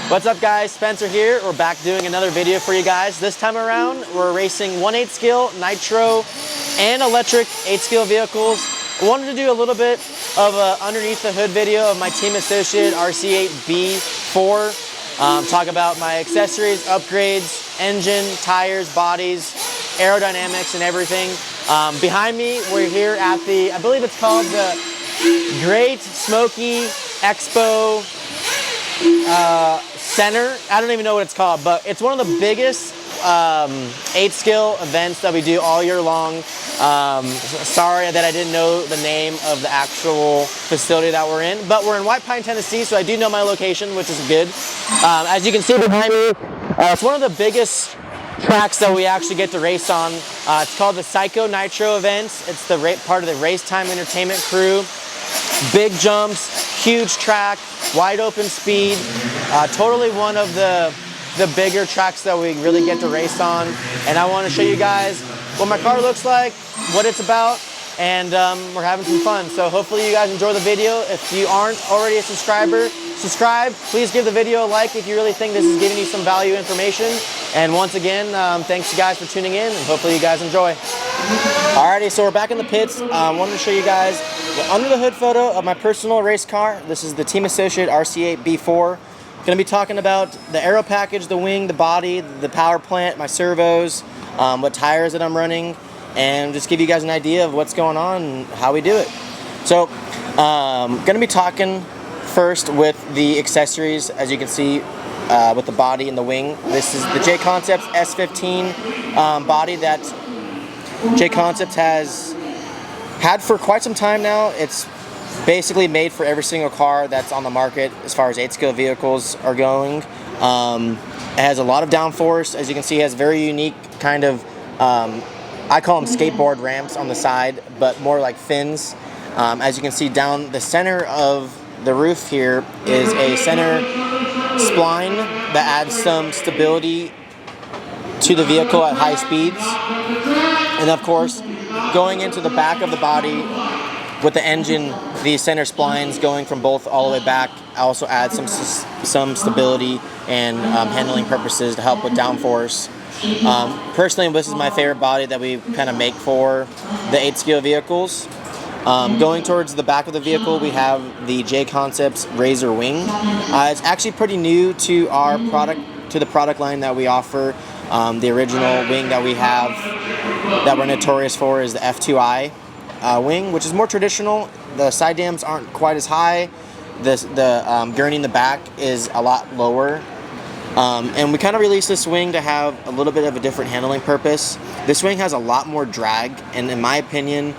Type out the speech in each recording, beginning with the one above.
What's up guys, Spencer here. We're back doing another video for you guys. This time around, we're racing 1/8 scale, Nitro, and electric 8 scale vehicles. I wanted to do a little bit of a underneath the hood video of my Team Associated RC8B4. Talk about my accessories, upgrades, engine, tires, bodies, aerodynamics, and everything. Behind me, we're here at the, I believe it's called the Great Smoky Expo Center. I don't even know what it's called, but it's one of the biggest 8 scale events that we do all year long. Sorry that I didn't know the name of the actual facility that we're in, but we're in White Pine, Tennessee, so I do know my location, which is good. As you can see behind me, it's one of the biggest tracks that we actually get to race on. It's called the Psycho Nitro events. It's the part of the Race Time Entertainment crew. Big jumps, huge track, wide open speed. Totally one of the bigger tracks that we really get to race on. And I want to show you guys what my car looks like, what it's about, and we're having some fun. So hopefully you guys enjoy the video. If you aren't already a subscriber, subscribe. Please give the video a like if you really think this is giving you some value information. And once again, thanks you guys for tuning in, and hopefully you guys enjoy. Alrighty, so we're back in the pits. I wanted to show you guys the under the hood photo of my personal race car. This is the Team Associated RC8B4. Going to be talking about the aero package, the wing, the body, the power plant, my servos, what tires that I'm running, and just give you guys an idea of what's going on and how we do it. So, going to be talking first with the accessories, as you can see, with the body and the wing. This is the Jconcepts S15 body that Jconcepts has had for quite some time now. It's basically made for every single car that's on the market as far as 8 scale vehicles are going. It has a lot of downforce. As you can see, it has very unique kind of, I call them skateboard ramps on the side, but more like fins. As you can see down the center of the roof here is a center spline that adds some stability to the vehicle at high speeds. And of course, going into the back of the body with the engine, the center splines going from both all the way back also add some stability and handling purposes to help with downforce. Personally, this is my favorite body that we kind of make for the 8 scale vehicles. Going towards the back of the vehicle, we have the Jconcepts Razor Wing. It's actually pretty new to our product, to the product line that we offer. The original wing that we have, that we're notorious for, is the F2I wing, which is more traditional. The side dams aren't quite as high. The gurney in the back is a lot lower. And we kind of released this wing to have a little bit of a different handling purpose. This wing has a lot more drag, and in my opinion,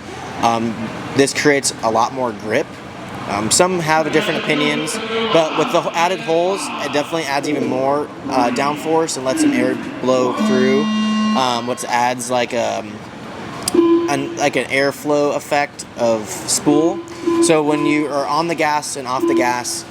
this creates a lot more grip. Some have different opinions, but with the added holes, it definitely adds even more downforce and lets some air blow through, which adds like an airflow effect of spool. So when you are on the gas and off the gas,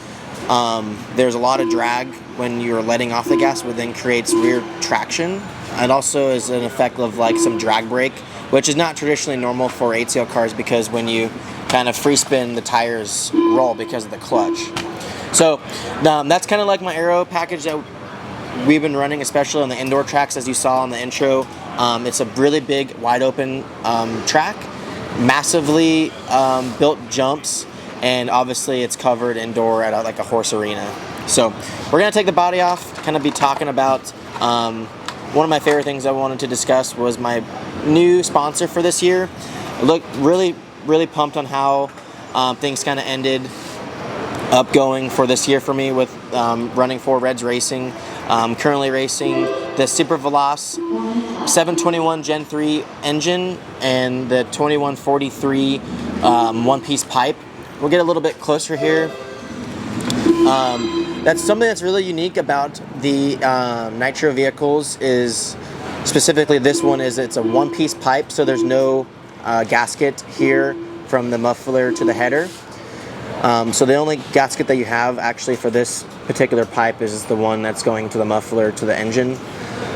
there's a lot of drag when you're letting off the gas, which then creates weird traction. It also is an effect of like some drag brake, which is not traditionally normal for 8 scale cars, because when you kind of free spin, the tires roll because of the clutch. So that's kind of like my aero package that we've been running, especially on the indoor tracks, as you saw in the intro. It's a really big, wide open track, massively built jumps, and obviously it's covered indoor at like a horse arena. So we're gonna take the body off, kind of be talking about one of my favorite things I wanted to discuss was my new sponsor for this year. Look, really pumped on how things kind of ended up going for this year for me with running for Reds Racing. Currently racing the Super Veloce 721 Gen 3 engine and the 2143 one-piece pipe. We'll get a little bit closer here. That's something that's really unique about the Nitro vehicles, is specifically this one, is it's a one-piece pipe, so there's no gasket here from the muffler to the header. So the only gasket that you have actually for this particular pipe is the one that's going to the muffler to the engine.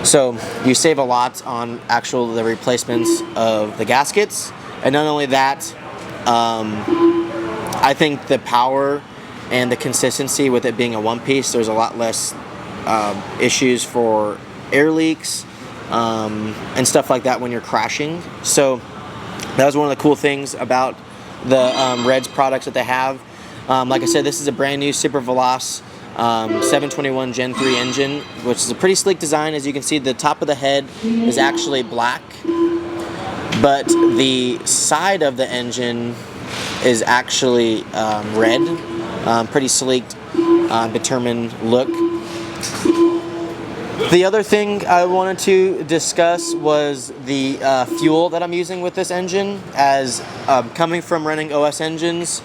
So you save a lot on the replacements of the gaskets. And not only that, I think the power and the consistency with it being a one piece, there's a lot less issues for air leaks and stuff like that when you're crashing. So that was one of the cool things about the Reds products that they have. Like I said, this is a brand new Super Veloce 721 Gen 3 engine, which is a pretty sleek design. As you can see, the top of the head is actually black, but the side of the engine is actually red. Pretty sleek, determined look. The other thing I wanted to discuss was the fuel that I'm using with this engine. As coming from running OS engines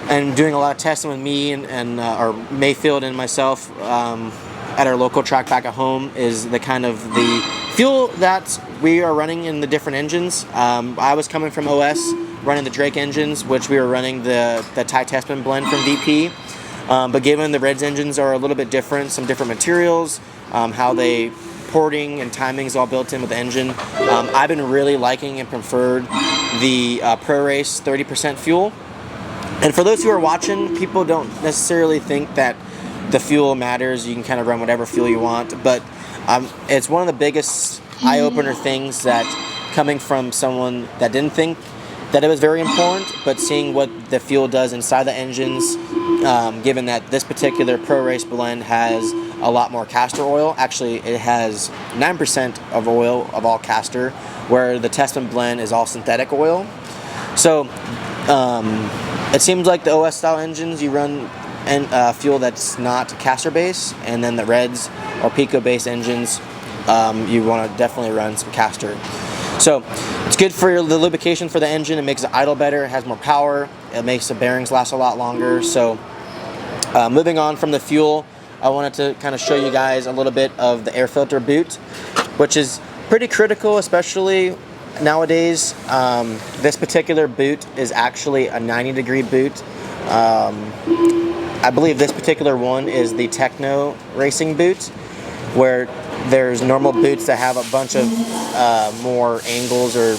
and doing a lot of testing with me and or Mayfield and myself at our local track back at home, is the kind of the fuel that we are running in the different engines. I was coming from OS running the Drake engines, which we were running the Ty Tessman blend from VP. But given the Reds engines are a little bit different, some different materials, how they porting and timing is all built in with the engine, I've been really liking and preferred the Pro Race 30% fuel. And for those who are watching, people don't necessarily think that the fuel matters. You can kind of run whatever fuel you want, but it's one of the biggest eye-opener things that, coming from someone that didn't think that it was very important, but seeing what the fuel does inside the engines, given that this particular Pro Race blend has a lot more castor oil. Actually, it has 9% of oil of all castor, where the Tessman blend is all synthetic oil. So it seems like the OS style engines, you run fuel that's not castor based, and then the Reds or Pico based engines, you want to definitely run some castor. So it's good for the lubrication for the engine. It makes it idle better. It has more power. It makes the bearings last a lot longer. So moving on from the fuel, I wanted to kind of show you guys a little bit of the air filter boot, which is pretty critical, especially nowadays. This particular boot is actually a 90-degree boot. I believe this particular one is the Techno racing boot, where there's normal boots that have a bunch of more angles or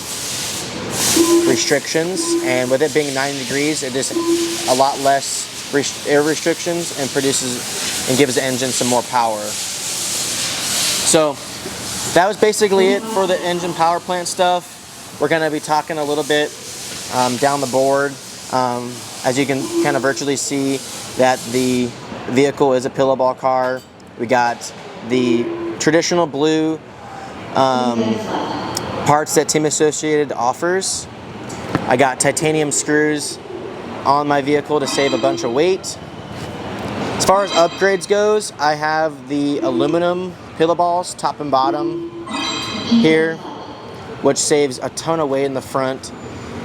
restrictions, and with it being 90 degrees, it is a lot less air restrictions and produces and gives the engine some more power. So that was basically it for the engine power plant stuff. We're going to be talking a little bit down the board. As you can kind of virtually see, that the vehicle is a pillow ball car. We got the traditional blue parts that Team Associated offers. I got titanium screws on my vehicle to save a bunch of weight. As far as upgrades goes, I have the aluminum pillow balls, top and bottom here, which saves a ton of weight in the front.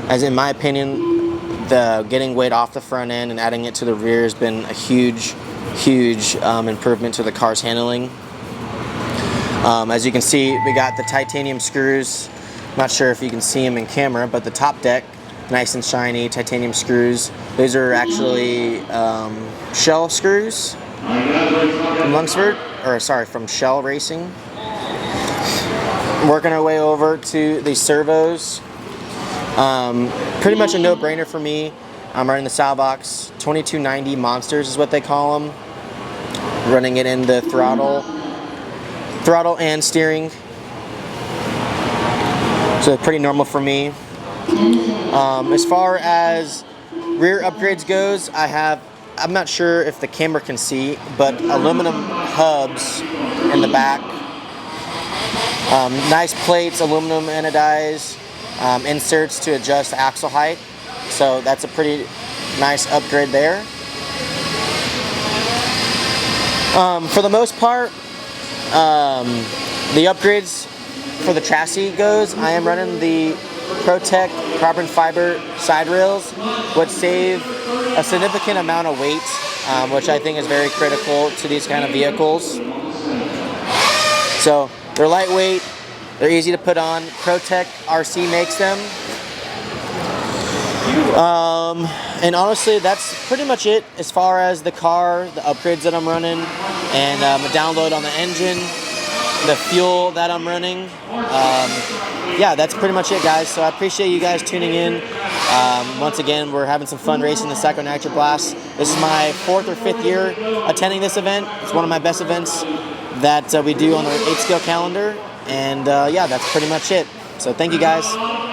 As in my opinion, the getting weight off the front end and adding it to the rear has been a huge improvement to the car's handling. As you can see, we got the titanium screws. Not sure if you can see them in camera, but the top deck, nice and shiny titanium screws. These are actually Shell screws from Lunsford, or sorry, from Shell Racing. Working our way over to the servos. Pretty much a no-brainer for me. I'm running the Salvox 2290 Monsters is what they call them. Running it in the throttle and steering. So pretty normal for me. As far as rear upgrades goes, I'm not sure if the camera can see, but aluminum hubs in the back. Nice plates, aluminum anodized, inserts to adjust axle height. So that's a pretty nice upgrade there. For the most part, the upgrades for the chassis goes, I am running the ProTech carbon fiber side rails, which save a significant amount of weight, which I think is very critical to these kind of vehicles. So they're lightweight, they're easy to put on. ProTech RC makes them. And honestly, that's pretty much it as far as the car, the upgrades that I'm running, and a download on the engine, the fuel that I'm running. Yeah, that's pretty much it, guys. So I appreciate you guys tuning in. Once again, we're having some fun racing the Psycho Nitro Blast. This is my 4th or 5th year attending this event. It's one of my best events that we do on the 8 scale calendar. And yeah, that's pretty much it. So thank you guys.